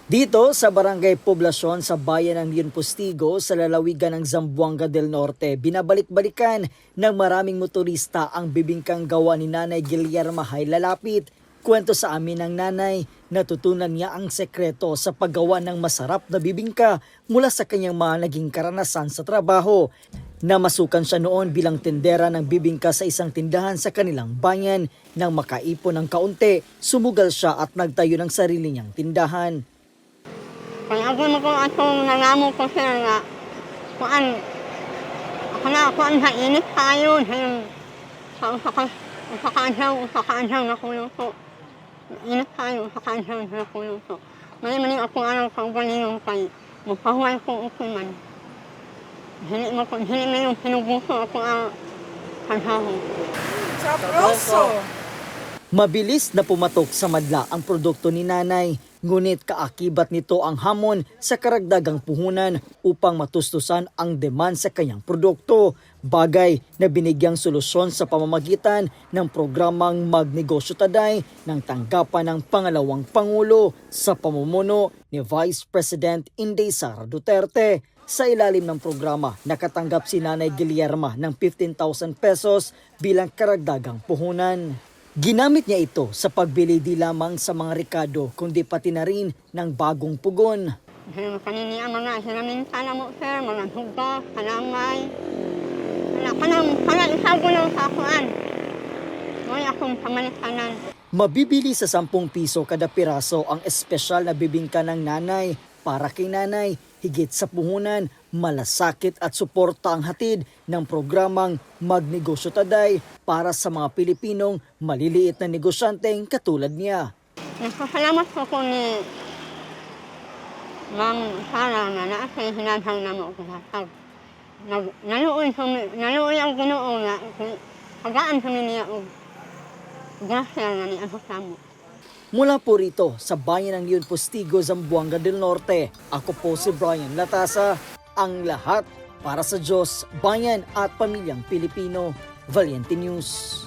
Dito sa Barangay Poblasyon sa bayan ng Leon Postigo sa lalawigan ng Zamboanga del Norte, binabalik-balikan ng maraming motorista ang bibingkang gawa ni Nanay Guillerma Hay Lalapit. Kwento sa amin ng nanay, natutunan niya ang sekreto sa paggawa ng masarap na bibingka mula sa kanyang mga naging karanasan sa trabaho. Namasukan siya noon bilang tendera ng bibingka sa isang tindahan sa kanilang bayan. Nang makaipon ng kaunti, sumugal siya at nagtayo ng sarili niyang tindahan. Kaya ako mo kung atong nangamo ko sir nga, kuan sa init tayo, usakaansaw na kulong ko. Init tayo, usakaansaw na kulong ko. Maning ako anong pagbalingong kay, mapahuay ko ukoy man. Hindi mo yung pinuguso ako ang kansaho. Sabroso! Mabilis na pumatok sa madla ang produkto ni nanay, ngunit kaakibat nito ang hamon sa karagdagang puhunan upang matustusan ang demand sa kanyang produkto. Bagay na binigyang solusyon sa pamamagitan ng programang Magnegosyo Taday ng tanggapan ng pangalawang Pangulo sa pamumuno ni Vice President Inday Sara Duterte. Sa ilalim ng programa, nakatanggap si Nanay Guillerma ng 15,000 pesos bilang karagdagang puhunan. Ginamit niya ito sa pagbili di lamang sa mga rekado kundi pati na rin ng bagong pugon. Kanini ang mga sinamintana mo sir, mga hugba, kalamay. Kanang isago lang sa akuan. May akong pamalitanan. Mabibili sa 10 piso kada piraso ang espesyal na bibingka ng nanay. Para kay nanay, higit sa puhunan, malasakit at suporta ang hatid ng programang Magnegosyo Taday para sa mga Pilipinong maliliit na negosyanteng katulad niya. Nagpasalamat po ni Mang Sara na naasay hinadhang na mo ko sa naluoy ang Ginoo nga pagaan sa niya og grasya nga ni ako sa mo. Mula po rito sa bayan ng Leon Postigo, Zamboanga del Norte, ako po si Brian Latasa, ang lahat para sa Diyos, bayan at pamilyang Pilipino. Valiente News.